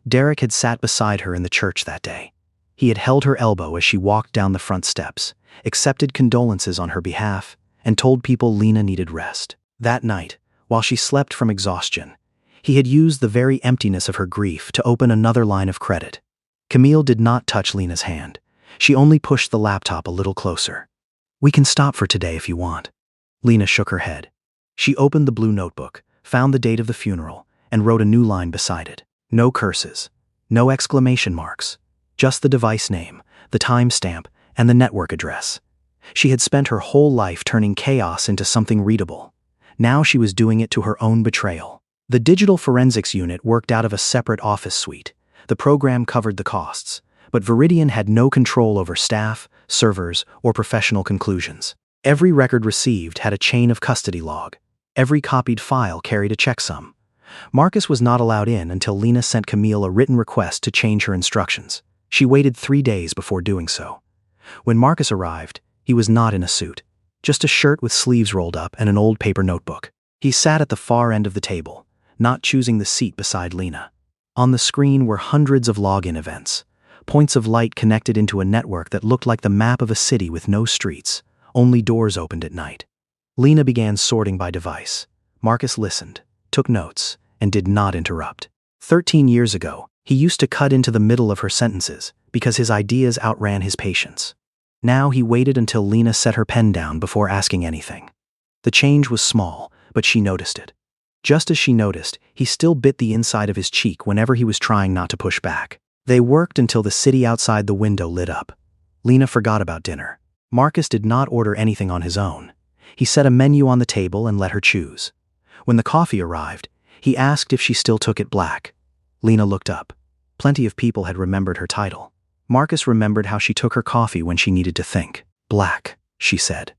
Derek had sat beside her in the church that day. He had held her elbow as she walked down the front steps, accepted condolences on her behalf, and told people Lena needed rest. That night, while she slept from exhaustion, he had used the very emptiness of her grief to open another line of credit. Camille did not touch Lena's hand. She only pushed the laptop a little closer. We can stop for today if you want. Lena shook her head. She opened the blue notebook, found the date of the funeral, and wrote a new line beside it. No curses. No exclamation marks. Just the device name, the timestamp, and the network address. She had spent her whole life turning chaos into something readable. Now she was doing it to her own betrayal. The digital forensics unit worked out of a separate office suite. The program covered the costs, but Viridian had no control over staff, servers, or professional conclusions. Every record received had a chain of custody log. Every copied file carried a checksum. Marcus was not allowed in until Lena sent Camille a written request to change her instructions. She waited 3 days before doing so. When Marcus arrived, he was not in a suit, just a shirt with sleeves rolled up and an old paper notebook. He sat at the far end of the table, not choosing the seat beside Lena. On the screen were hundreds of login events, points of light connected into a network that looked like the map of a city with no streets, only doors opened at night. Lena began sorting by device. Marcus listened, took notes, and did not interrupt. 13 years ago, he used to cut into the middle of her sentences because his ideas outran his patience. Now he waited until Lena set her pen down before asking anything. The change was small, but she noticed it. Just as she noticed, he still bit the inside of his cheek whenever he was trying not to push back. They worked until the city outside the window lit up. Lena forgot about dinner. Marcus did not order anything on his own. He set a menu on the table and let her choose. When the coffee arrived, he asked if she still took it black. Lena looked up. Plenty of people had remembered her title. Marcus remembered how she took her coffee when she needed to think. Black, she said.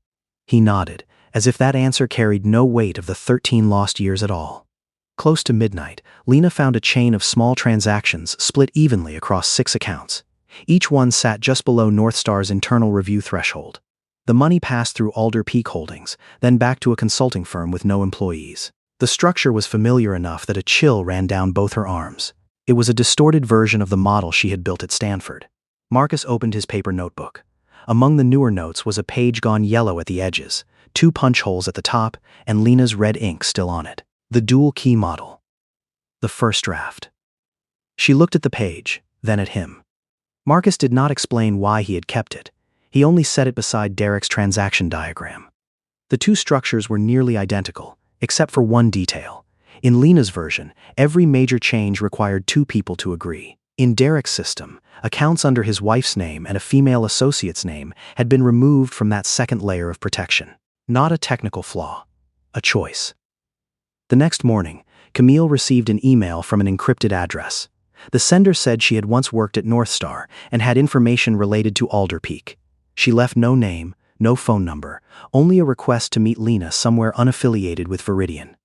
He nodded, as if that answer carried no weight of the 13 lost years at all. Close to midnight, Lena found a chain of small transactions split evenly across 6 accounts. Each one sat just below Northstar's internal review threshold. The money passed through Alder Peak Holdings, then back to a consulting firm with no employees. The structure was familiar enough that a chill ran down both her arms. It was a distorted version of the model she had built at Stanford. Marcus opened his paper notebook. Among the newer notes was a page gone yellow at the edges, 2 punch holes at the top, and Lena's red ink still on it. The dual key model. The first draft. She looked at the page, then at him. Marcus did not explain why he had kept it. He only set it beside Derek's transaction diagram. The 2 structures were nearly identical, except for one detail. In Lena's version, every major change required 2 people to agree. In Derek's system, accounts under his wife's name and a female associate's name had been removed from that second layer of protection. Not a technical flaw, a choice. The next morning, Camille received an email from an encrypted address. The sender said she had once worked at Northstar and had information related to Alder Peak. She left no name, no phone number, only a request to meet Lena somewhere unaffiliated with Viridian.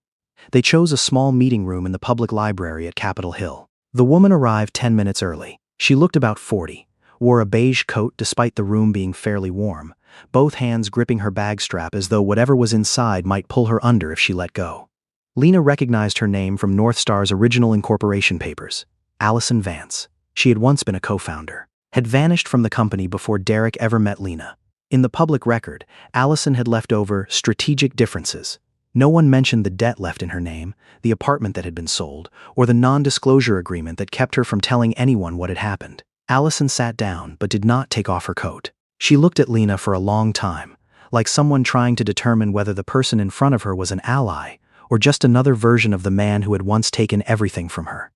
They chose a small meeting room in the public library at Capitol Hill. The woman arrived 10 minutes early. She looked about 40, wore a beige coat despite the room being fairly warm, both hands gripping her bag strap as though whatever was inside might pull her under if she let go. Lena recognized her name from Northstar's original incorporation papers. Allison Vance. She had once been a co-founder. Had vanished from the company before Derek ever met Lena. In the public record, Allison had left over strategic differences. No one mentioned the debt left in her name, the apartment that had been sold, or the non-disclosure agreement that kept her from telling anyone what had happened. Allison sat down but did not take off her coat. She looked at Lena for a long time, like someone trying to determine whether the person in front of her was an ally or just another version of the man who had once taken everything from her.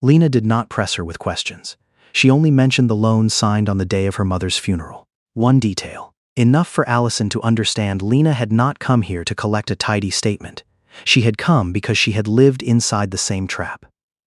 Lena did not press her with questions. She only mentioned the loan signed on the day of her mother's funeral. One detail. Enough for Allison to understand Lena had not come here to collect a tidy statement. She had come because she had lived inside the same trap.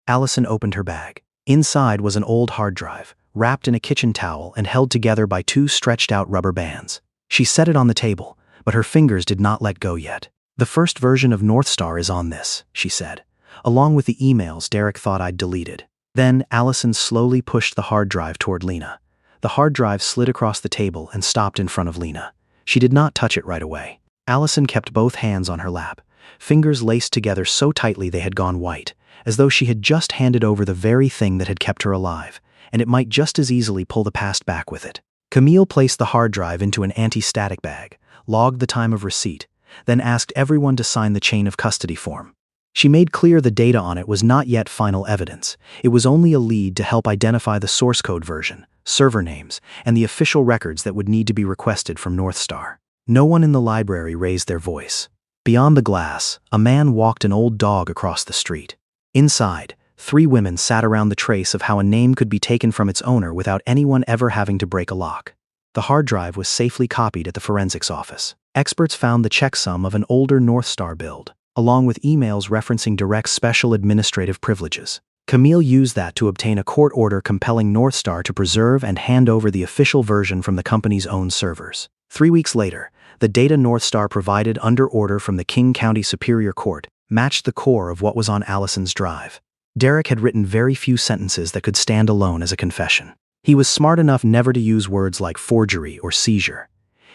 Allison opened her bag. Inside was an old hard drive, wrapped in a kitchen towel and held together by 2 stretched-out rubber bands. She set it on the table, but her fingers did not let go yet. "The first version of Northstar is on this," she said, along with the emails Derek thought I'd deleted. Then Allison slowly pushed the hard drive toward Lena. The hard drive slid across the table and stopped in front of Lena. She did not touch it right away. Allison kept both hands on her lap, fingers laced together so tightly they had gone white, as though she had just handed over the very thing that had kept her alive, and it might just as easily pull the past back with it. Camille placed the hard drive into an anti-static bag, logged the time of receipt, then asked everyone to sign the chain of custody form. She made clear the data on it was not yet final evidence. It was only a lead to help identify the source code version, server names, and the official records that would need to be requested from Northstar. No one in the library raised their voice. Beyond the glass, a man walked an old dog across the street. Inside, 3 women sat around the trace of how a name could be taken from its owner without anyone ever having to break a lock. The hard drive was safely copied at the forensics office. Experts found the checksum of an older Northstar build, along with emails referencing Direct's special administrative privileges. Camille used that to obtain a court order compelling Northstar to preserve and hand over the official version from the company's own servers. 3 weeks later, the data Northstar provided under order from the King County Superior Court matched the core of what was on Allison's drive. Derek had written very few sentences that could stand alone as a confession. He was smart enough never to use words like forgery or seizure.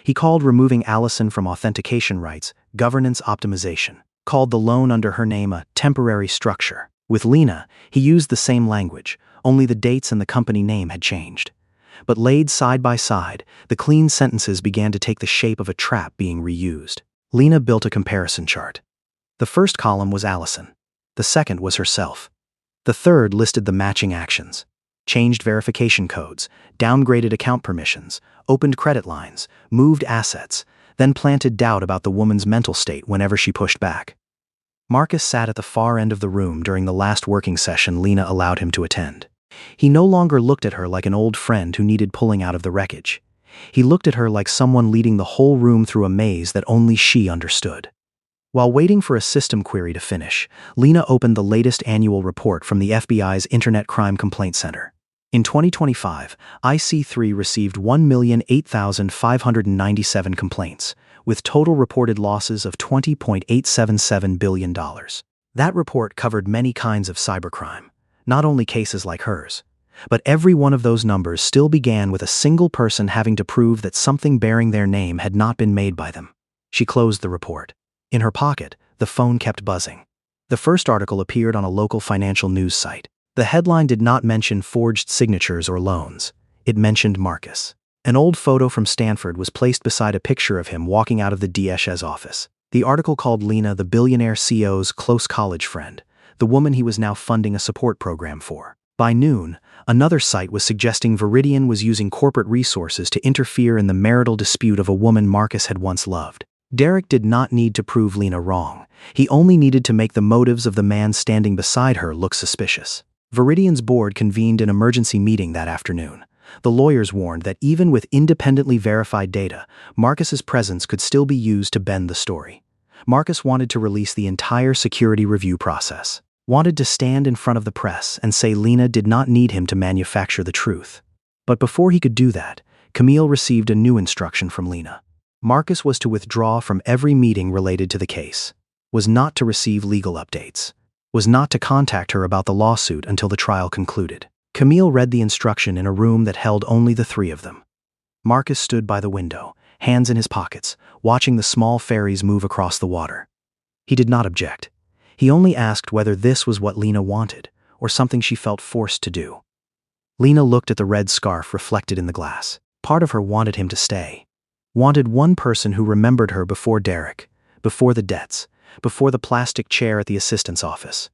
He called removing Allison from authentication rights governance optimization, called the loan under her name a temporary structure. With Lena, he used the same language, only the dates and the company name had changed. But laid side by side, the clean sentences began to take the shape of a trap being reused. Lena built a comparison chart. The first column was Allison. The second was herself. The third listed the matching actions. Changed verification codes, downgraded account permissions, opened credit lines, moved assets, then planted doubt about the woman's mental state whenever she pushed back. Marcus sat at the far end of the room during the last working session Lena allowed him to attend. He no longer looked at her like an old friend who needed pulling out of the wreckage. He looked at her like someone leading the whole room through a maze that only she understood. While waiting for a system query to finish, Lena opened the latest annual report from the FBI's Internet Crime Complaint Center. In 2025, IC3 received 1,008,597 complaints, with total reported losses of $20.877 billion. That report covered many kinds of cybercrime, not only cases like hers. But every one of those numbers still began with a single person having to prove that something bearing their name had not been made by them. She closed the report. In her pocket, the phone kept buzzing. The first article appeared on a local financial news site. The headline did not mention forged signatures or loans. It mentioned Marcus. An old photo from Stanford was placed beside a picture of him walking out of the DHS office. The article called Lena the billionaire CEO's close college friend, the woman he was now funding a support program for. By noon, another site was suggesting Viridian was using corporate resources to interfere in the marital dispute of a woman Marcus had once loved. Derek did not need to prove Lena wrong. He only needed to make the motives of the man standing beside her look suspicious. Viridian's board convened an emergency meeting that afternoon. The lawyers warned that even with independently verified data, Marcus's presence could still be used to bend the story. Marcus wanted to release the entire security review process. Wanted to stand in front of the press and say Lena did not need him to manufacture the truth. But before he could do that, Camille received a new instruction from Lena. Marcus was to withdraw from every meeting related to the case, was not to receive legal updates, was not to contact her about the lawsuit until the trial concluded. Camille read the instruction in a room that held only the 3 of them. Marcus stood by the window, hands in his pockets, watching the small ferries move across the water. He did not object. He only asked whether this was what Lena wanted, or something she felt forced to do. Lena looked at the red scarf reflected in the glass. Part of her wanted him to stay. Wanted one person who remembered her before Derek, before the debts, before the plastic chair at the assistant's office.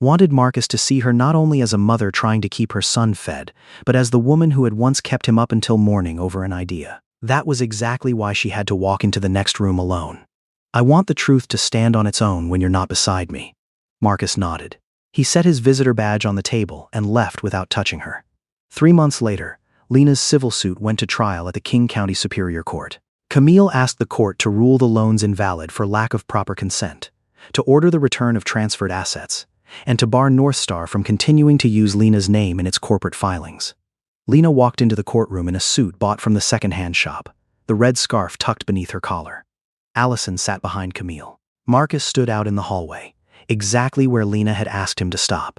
Wanted Marcus to see her not only as a mother trying to keep her son fed, but as the woman who had once kept him up until morning over an idea. That was exactly why she had to walk into the next room alone. I want the truth to stand on its own when you're not beside me. Marcus nodded. He set his visitor badge on the table and left without touching her. 3 months later, Lena's civil suit went to trial at the King County Superior Court. Camille asked the court to rule the loans invalid for lack of proper consent, to order the return of transferred assets, and to bar Northstar from continuing to use Lena's name in its corporate filings. Lena walked into the courtroom in a suit bought from the second-hand shop, the red scarf tucked beneath her collar. Allison sat behind Camille. Marcus stood out in the hallway, exactly where Lena had asked him to stop.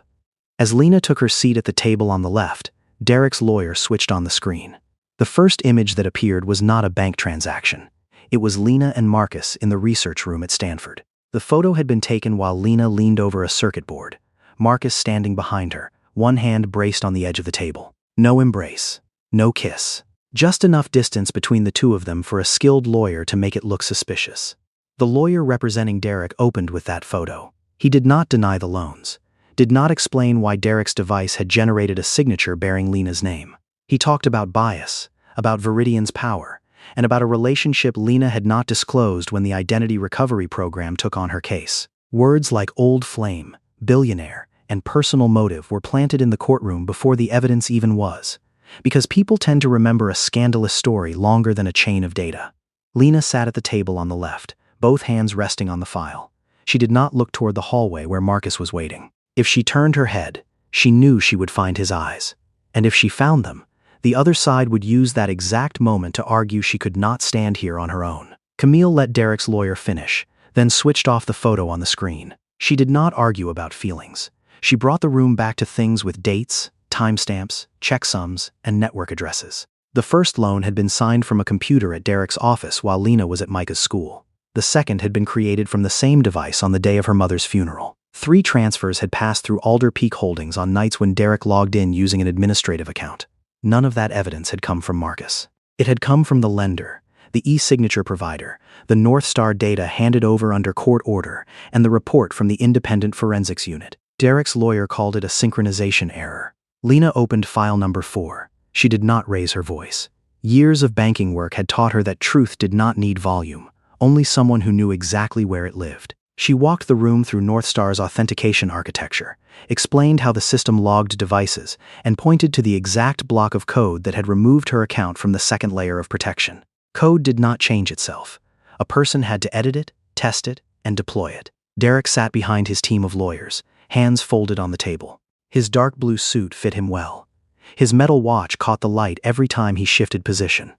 As Lena took her seat at the table on the left, Derek's lawyer switched on the screen. The first image that appeared was not a bank transaction. It was Lena and Marcus in the research room at Stanford. The photo had been taken while Lena leaned over a circuit board, Marcus standing behind her, one hand braced on the edge of the table. No embrace, no kiss. Just enough distance between the two of them for a skilled lawyer to make it look suspicious. The lawyer representing Derek opened with that photo. He did not deny the loans, did not explain why Derek's device had generated a signature bearing Lena's name. He talked about bias, about Viridian's power, and about a relationship Lena had not disclosed when the identity recovery program took on her case. Words like old flame, billionaire, and personal motive were planted in the courtroom before the evidence even was, because people tend to remember a scandalous story longer than a chain of data. Lena sat at the table on the left, both hands resting on the file. She did not look toward the hallway where Marcus was waiting. If she turned her head, she knew she would find his eyes. And if she found them, the other side would use that exact moment to argue she could not stand here on her own. Camille let Derek's lawyer finish, then switched off the photo on the screen. She did not argue about feelings. She brought the room back to things with dates, timestamps, checksums, and network addresses. The first loan had been signed from a computer at Derek's office while Lena was at Micah's school. The second had been created from the same device on the day of her mother's funeral. 3 transfers had passed through Alder Peak Holdings on nights when Derek logged in using an administrative account. None of that evidence had come from Marcus. It had come from the lender, the e-signature provider, the North Star data handed over under court order, and the report from the independent forensics unit. Derek's lawyer called it a synchronization error. Lena opened file number 4. She did not raise her voice. Years of banking work had taught her that truth did not need volume, only someone who knew exactly where it lived. She walked the room through North Star's authentication architecture, explained how the system logged devices, and pointed to the exact block of code that had removed her account from the second layer of protection. Code did not change itself. A person had to edit it, test it, and deploy it. Derek sat behind his team of lawyers, hands folded on the table. His dark blue suit fit him well. His metal watch caught the light every time he shifted position.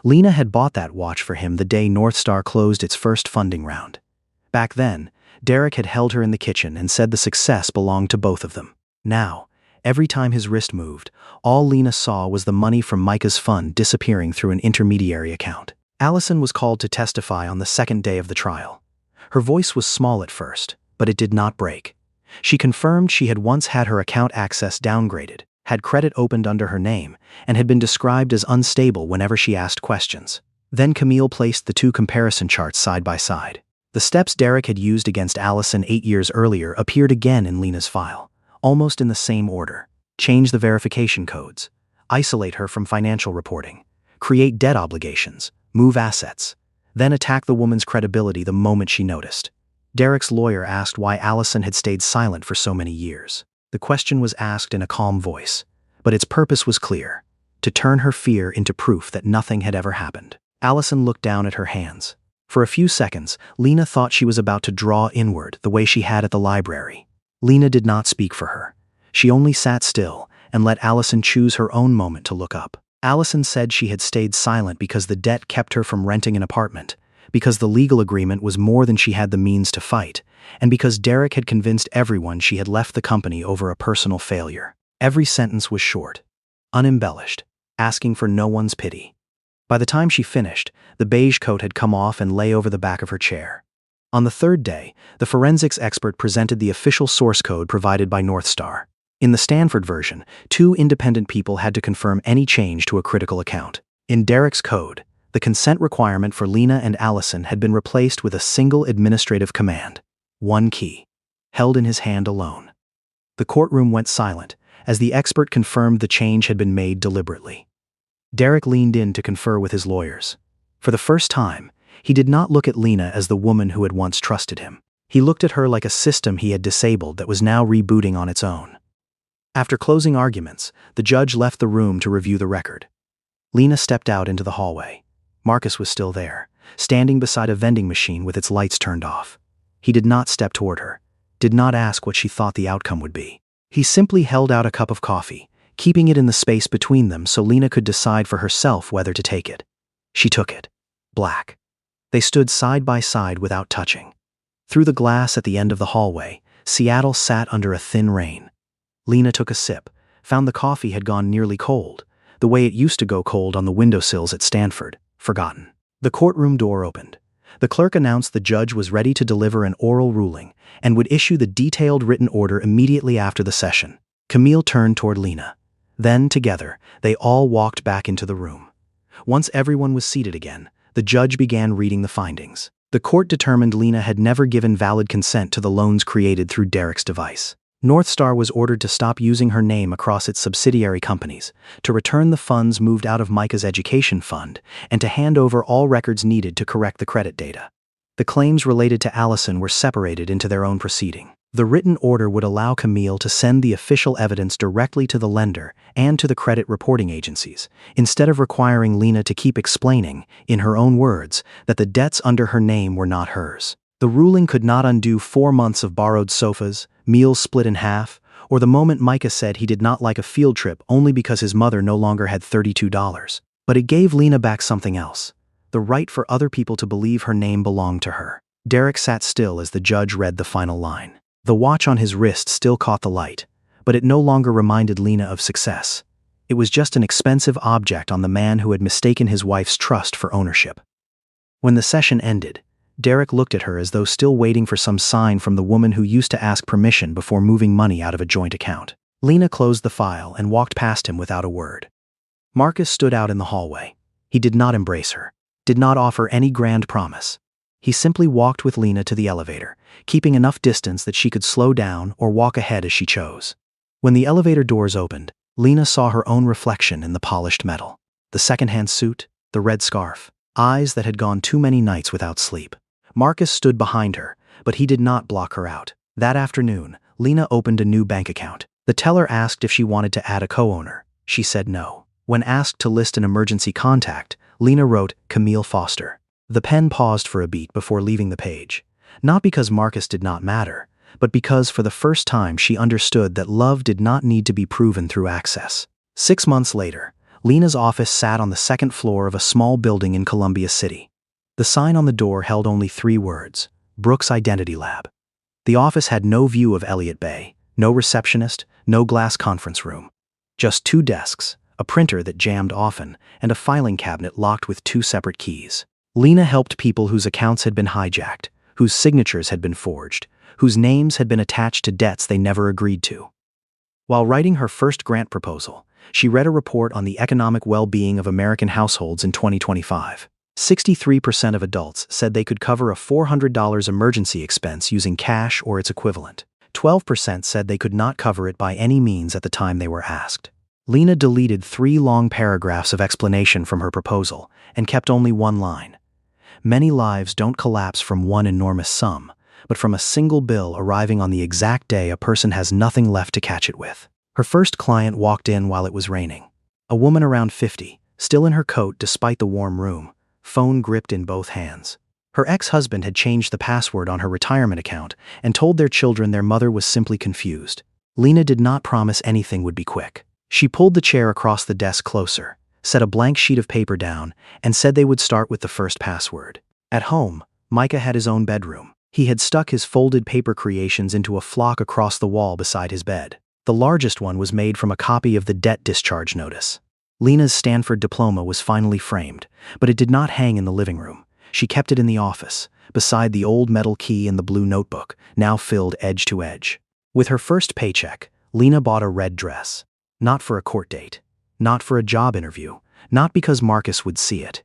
Lena had bought that watch for him the day North Star closed its first funding round. Back then, Derek had held her in the kitchen and said the success belonged to both of them. Now, every time his wrist moved, all Lena saw was the money from Micah's fund disappearing through an intermediary account. Allison was called to testify on the second day of the trial. Her voice was small at first, but it did not break. She confirmed she had once had her account access downgraded, had credit opened under her name, and had been described as unstable whenever she asked questions. Then Camille placed the 2 comparison charts side by side. The steps Derek had used against Allison 8 years earlier appeared again in Lena's file, almost in the same order. Change the verification codes, isolate her from financial reporting, create debt obligations, move assets, then attack the woman's credibility the moment she noticed. Derek's lawyer asked why Allison had stayed silent for so many years. The question was asked in a calm voice, but its purpose was clear: to turn her fear into proof that nothing had ever happened. Allison looked down at her hands. For a few seconds, Lena thought she was about to draw inward the way she had at the library. Lena did not speak for her. She only sat still and let Allison choose her own moment to look up. Allison said she had stayed silent because the debt kept her from renting an apartment, because the legal agreement was more than she had the means to fight, and because Derek had convinced everyone she had left the company over a personal failure. Every sentence was short, unembellished, asking for no one's pity. By the time she finished, the beige coat had come off and lay over the back of her chair. On the third day, the forensics expert presented the official source code provided by North Star. In the Stanford version, 2 independent people had to confirm any change to a critical account. In Derek's code, the consent requirement for Lena and Allison had been replaced with a single administrative command: 1 key, held in his hand alone. The courtroom went silent as the expert confirmed the change had been made deliberately. Derek leaned in to confer with his lawyers. For the first time, he did not look at Lena as the woman who had once trusted him. He looked at her like a system he had disabled that was now rebooting on its own. After closing arguments, the judge left the room to review the record. Lena stepped out into the hallway. Marcus was still there, standing beside a vending machine with its lights turned off. He did not step toward her, did not ask what she thought the outcome would be. He simply held out a cup of coffee, keeping it in the space between them so Lena could decide for herself whether to take it. She took it. Black. They stood side by side without touching. Through the glass at the end of the hallway, Seattle sat under a thin rain. Lena took a sip, found the coffee had gone nearly cold, the way it used to go cold on the windowsills at Stanford, forgotten. The courtroom door opened. The clerk announced the judge was ready to deliver an oral ruling and would issue the detailed written order immediately after the session. Camille turned toward Lena. Then, together, they all walked back into the room. Once everyone was seated again, the judge began reading the findings. The court determined Lena had never given valid consent to the loans created through Derek's device. North Star was ordered to stop using her name across its subsidiary companies, to return the funds moved out of Micah's education fund, and to hand over all records needed to correct the credit data. The claims related to Allison were separated into their own proceeding. The written order would allow Camille to send the official evidence directly to the lender and to the credit reporting agencies, instead of requiring Lena to keep explaining, in her own words, that the debts under her name were not hers. The ruling could not undo 4 months of borrowed sofas, meals split in half, or the moment Micah said he did not like a field trip only because his mother no longer had $32. But it gave Lena back something else: the right for other people to believe her name belonged to her. Derek sat still as the judge read the final line. The watch on his wrist still caught the light, but it no longer reminded Lena of success. It was just an expensive object on the man who had mistaken his wife's trust for ownership. When the session ended, Derek looked at her as though still waiting for some sign from the woman who used to ask permission before moving money out of a joint account. Lena closed the file and walked past him without a word. Marcus stood out in the hallway. He did not embrace her, did not offer any grand promise. He simply walked with Lena to the elevator, keeping enough distance that she could slow down or walk ahead as she chose. When the elevator doors opened, Lena saw her own reflection in the polished metal. The secondhand suit, the red scarf, eyes that had gone too many nights without sleep. Marcus stood behind her, but he did not block her out. That afternoon, Lena opened a new bank account. The teller asked if she wanted to add a co-owner. She said no. When asked to list an emergency contact, Lena wrote Camille Foster. The pen paused for a beat before leaving the page, not because Marcus did not matter, but because for the first time she understood that love did not need to be proven through access. 6 months later, Lena's office sat on the second floor of a small building in Columbia City. The sign on the door held only 3 words: Brooks Identity Lab. The office had no view of Elliott Bay, no receptionist, no glass conference room. Just 2 desks, a printer that jammed often, and a filing cabinet locked with 2 separate keys. Lena helped people whose accounts had been hijacked, whose signatures had been forged, whose names had been attached to debts they never agreed to. While writing her first grant proposal, she read a report on the economic well-being of American households in 2025. 63% of adults said they could cover a $400 emergency expense using cash or its equivalent. 12% said they could not cover it by any means at the time they were asked. Lena deleted 3 long paragraphs of explanation from her proposal and kept only 1 line. Many lives don't collapse from one enormous sum, but from a single bill arriving on the exact day a person has nothing left to catch it with. Her first client walked in while it was raining. A woman around 50, still in her coat despite the warm room, phone gripped in both hands. Her ex-husband had changed the password on her retirement account and told their children their mother was simply confused. Lena did not promise anything would be quick. She pulled the chair across the desk closer, set a blank sheet of paper down, and said they would start with the first password. At home, Micah had his own bedroom. He had stuck his folded paper creations into a flock across the wall beside his bed. The largest one was made from a copy of the debt discharge notice. Lena's Stanford diploma was finally framed, but it did not hang in the living room. She kept it in the office, beside the old metal key and the blue notebook, now filled edge to edge. With her first paycheck, Lena bought a red dress. Not for a court date, not for a job interview, not because Marcus would see it.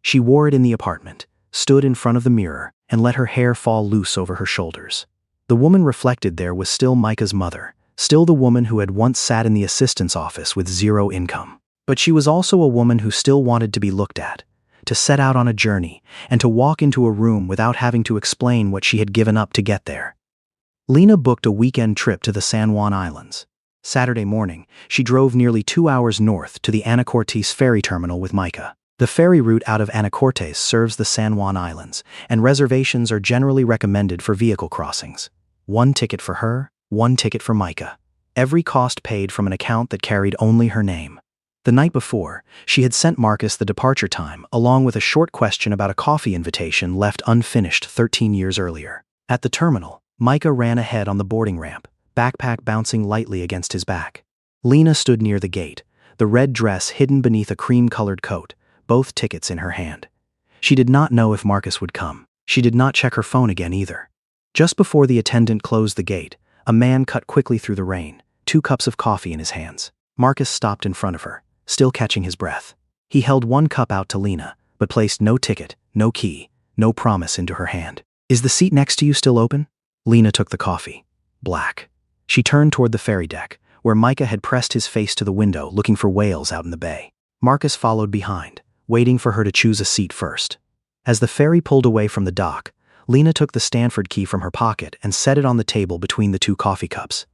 She wore it in the apartment, stood in front of the mirror, and let her hair fall loose over her shoulders. The woman reflected there was still Micah's mother, still the woman who had once sat in the assistant's office with 0 income. But she was also a woman who still wanted to be looked at, to set out on a journey, and to walk into a room without having to explain what she had given up to get there. Lena booked a weekend trip to the San Juan Islands. Saturday morning, she drove nearly 2 hours north to the Anacortes ferry terminal with Micah. The ferry route out of Anacortes serves the San Juan Islands, and reservations are generally recommended for vehicle crossings. 1 ticket for her, 1 ticket for Micah. Every cost paid from an account that carried only her name. The night before, she had sent Marcus the departure time, along with a short question about a coffee invitation left unfinished 13 years earlier. At the terminal, Micah ran ahead on the boarding ramp, backpack bouncing lightly against his back. Lena stood near the gate, the red dress hidden beneath a cream-colored coat, both tickets in her hand. She did not know if Marcus would come. She did not check her phone again either. Just before the attendant closed the gate, a man cut quickly through the rain, 2 cups of coffee in his hands. Marcus stopped in front of her, still catching his breath. He held 1 cup out to Lena, but placed no ticket, no key, no promise, into her hand. Is the seat next to you still open? Lena took the coffee. Black. She turned toward the ferry deck, where Micah had pressed his face to the window looking for whales out in the bay. Marcus followed behind, waiting for her to choose a seat first. As the ferry pulled away from the dock, Lena took the Stanford key from her pocket and set it on the table between the two coffee cups.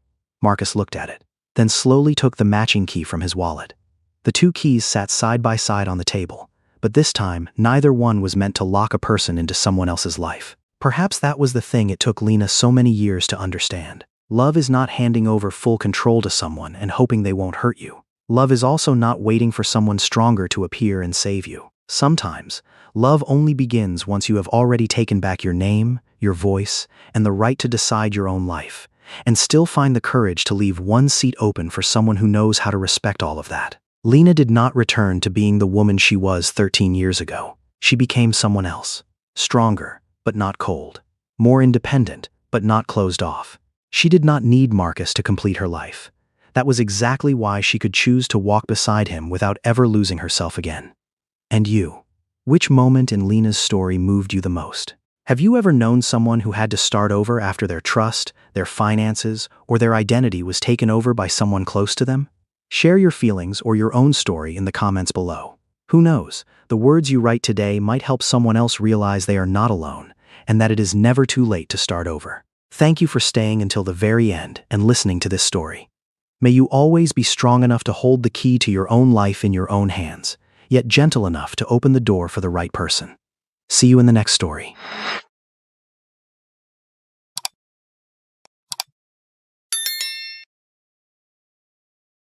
Marcus looked at it, then slowly took the matching key from his wallet. The two keys sat side by side on the table, but this time neither one was meant to lock a person into someone else's life. Perhaps that was the thing it took Lena so many years to understand. Love is not handing over full control to someone and hoping they won't hurt you. Love is also not waiting for someone stronger to appear and save you. Sometimes, love only begins once you have already taken back your name, your voice, and the right to decide your own life, and still find the courage to leave one seat open for someone who knows how to respect all of that. Lena did not return to being the woman she was 13 years ago. She became someone else. Stronger, but not cold. More independent, but not closed off. She did not need Marcus to complete her life. That was exactly why she could choose to walk beside him without ever losing herself again. And you? Which moment in Lena's story moved you the most? Have you ever known someone who had to start over after their trust, their finances, or their identity was taken over by someone close to them? Share your feelings or your own story in the comments below. Who knows, the words you write today might help someone else realize they are not alone, and that it is never too late to start over. Thank you for staying until the very end and listening to this story. May you always be strong enough to hold the key to your own life in your own hands, yet gentle enough to open the door for the right person. See you in the next story.